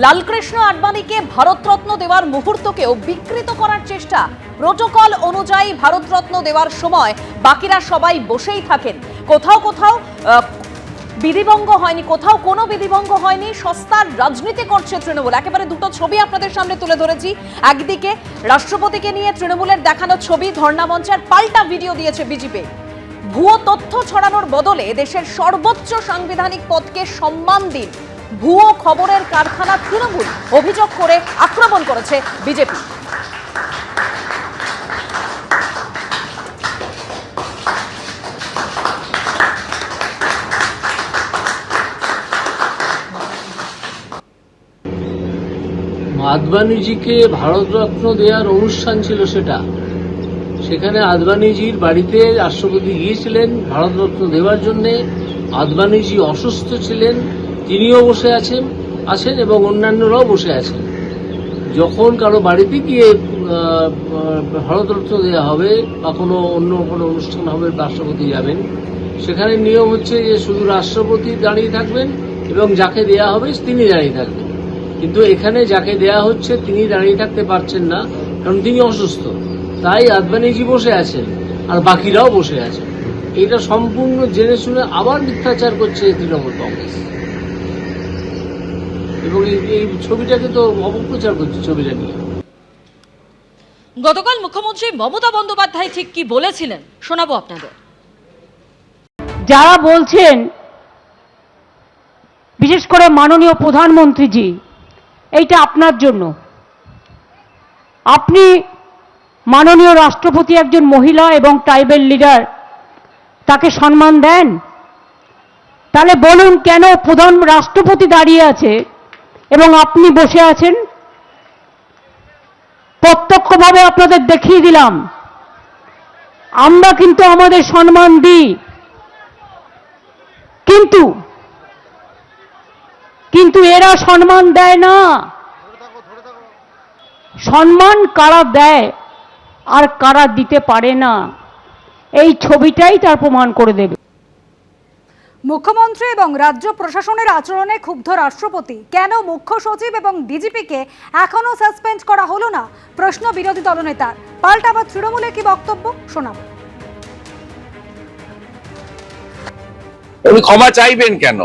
লালকৃষ্ণ আডবাণীকে ভারতরত্ন দেওয়ার মুহূর্তকেও বিকৃত করার চেষ্টা। প্রোটোকল অনুযায়ী ভারতরত্ন দেওয়ার সময় বাকিরা সবাই বসেই থাকেন। কোথাও কোথাও বিধিভঙ্গ হয়নি, কোথাও কোনো বিধিভঙ্গ হয়নি। সস্তার রাজনীতি করছে তৃণমূল। একেবারে দুটো ছবি আপনাদের সামনে তুলে ধরেছি। একদিকে রাষ্ট্রপতিকে নিয়ে তৃণমূলের দেখানো ছবি, ধর্ণা মঞ্চের পাল্টা ভিডিও দিয়েছে বিজেপি। ভুয়ো তথ্য ছড়ানোর বদলে দেশের সর্বোচ্চ সাংবিধানিক পদকে সম্মান দিন। ভুয়ো খবরের কারখানা তৃণমূল, অভিযোগ করে আক্রমণ করেছে বিজেপি। আদবানিজিকে ভারতরত্ন দেওয়ার অনুষ্ঠান ছিল সেখানে আদবানিজির বাড়িতে রাষ্ট্রপতি গিয়েছিলেন ভারতরত্ন দেওয়ার জন্যে। আদবানিজি অসুস্থ ছিলেন, তিনিও বসে আছেন এবং অন্যান্যরাও বসে আছেন। যখন কারো বাড়িতে গিয়ে ভারতরত্ন দেওয়া হবে বা অন্য কোনো অনুষ্ঠান হবে, রাষ্ট্রপতি যাবেন, সেখানে নিয়ম হচ্ছে যে শুধু রাষ্ট্রপতি দাঁড়িয়ে থাকবেন এবং যাকে দেওয়া হবে তিনি দাঁড়িয়ে থাকবেন। কিন্তু এখানে যাকে দেয়া হচ্ছে তিনি দাঁড়িয়ে থাকতে পারছেন না, কারণ তিনি অসুস্থ। তাই আদবানিজি বসে আছেন আর বাকিরাও বসে আছেন। এটা সম্পূর্ণ জেনে শুনে আবার মিথ্যাচার করছে তৃণমূল কংগ্রেস এবং এই ছবিটাকে তো অপপ্রচার করছে ছবিটা নিয়ে। গতকাল মুখ্যমন্ত্রী মমতা বন্দ্যোপাধ্যায় ঠিক কি বলেছিলেন শোনাবো আপনাদের। যারা বলছেন, বিশেষ করে মাননীয় প্রধানমন্ত্রীজি, এইটা আপনার জন্য। আপনি মাননীয় রাষ্ট্রপতি একজন মহিলা এবং ট্রাইবেল লিডার, তাকে সম্মান দেন? তাহলে বলুন কেন প্রধান রাষ্ট্রপতি দাঁড়িয়ে আছে এবং আপনি বসে আছেন? প্রত্যক্ষভাবে আপনাদের দেখিয়ে দিলাম আমরা কিন্তু আমাদের সম্মান দিই, কিন্তু এরা সম্মান দেয় না। সম্মান কারা দেয় আর কারা দিতে পারে না, এই ছবিটাই তার প্রমাণ করে দেবে। মুখ্যমন্ত্রী এবং রাজ্য প্রশাসনের আচরণে ক্ষুব্ধ রাষ্ট্রপতি। কেন মুখ্য সচিব এবং ডিজিপিকে এখনো সাসপেন্ড করা হলো না, প্রশ্ন বিরোধী দলনেতার। পাল্টা আবার তৃণমূলের কি বক্তব্য শোনাবো। উনি ক্ষমা চাইবেন কেন?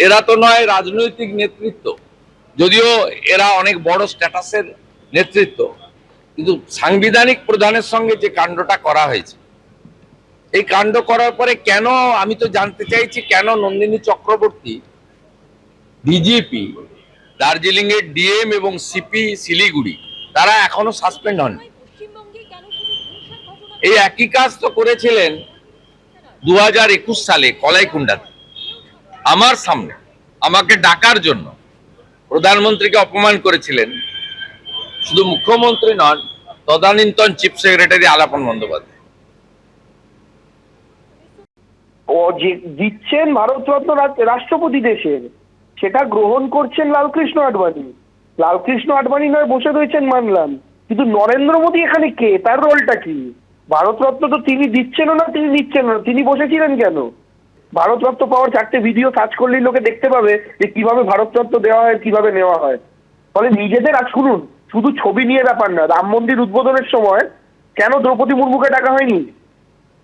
এরা তো নয় রাজনৈতিক নেতৃত্ব, যদিও এরা অনেক বড় স্ট্যাটাসের নেতৃত্ব, কিন্তু সাংবিধানিক প্রধানের সঙ্গে যে কাণ্ডটা করা হয়েছে, এই কাণ্ড করার পরে কেন, আমি তো জানতে চাইছি কেন নন্দিনী চক্রবর্তী, ডিজিপি দার্জিলিং এর ডিএম এবং সিপি শিলিগুড়ি, তারা এখনো সাসপেন্ড হননি। এই একই কাজ তো করেছিলেন 2021 সালে কলাইকুণ্ডাতে আমার সামনে আমাকে ডাকার জন্য প্রধানমন্ত্রীকে অপমান করেছিলেন শুধু মুখ্যমন্ত্রী নন, তদানীন্তন চিফ সেক্রেটারি আলাপন বন্দ্যোপাধ্যায়। ও যে দিচ্ছেন ভারতরত্ন রাষ্ট্রপতি দেশের, সেটা গ্রহণ করছেন লালকৃষ্ণ আডবাণী। লালকৃষ্ণ আডবাণী নয় বসে রয়েছেন মানলাম, কিন্তু নরেন্দ্র মোদী এখানে কে, তার রোলটা কি? ভারতরত্ন তো তিনি দিচ্ছেন না, তিনি নিচ্ছেন না, তিনি বসেছিলেন কেন? ভারতরত্ন পাওয়ার 4টে ভিডিও সার্চ করলেই লোকে দেখতে পাবে যে কিভাবে ভারতরত্ন দেওয়া হয়, কিভাবে নেওয়া হয়। ফলে নিজেদের, আর শুনুন, শুধু ছবি নিয়ে ব্যাপার না, রাম মন্দির উদ্বোধনের সময় কেন দ্রৌপদী মুর্মুকে ডাকা হয়নি?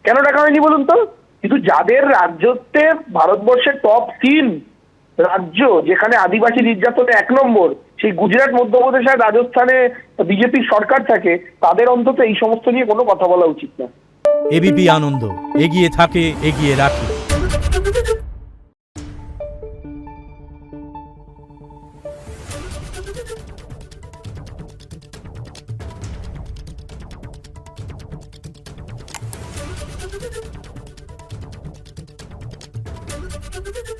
কেন ডাকা হয়নি বলুন তো? কিন্তু যাদের রাজ্যতে ভারতবর্ষের টপ 3 রাজ্য যেখানে আদিবাসী নির্যাতনে 1 নম্বর, সেই গুজরাট, মধ্যপ্রদেশ আর রাজস্থানে বিজেপির সরকার থাকে, তাদের অন্তত এই সমস্ত নিয়ে কোনো কথা বলা উচিত না। এবিপি আনন্দ, এগিয়ে থাকে, এগিয়ে রাখে। Thank you.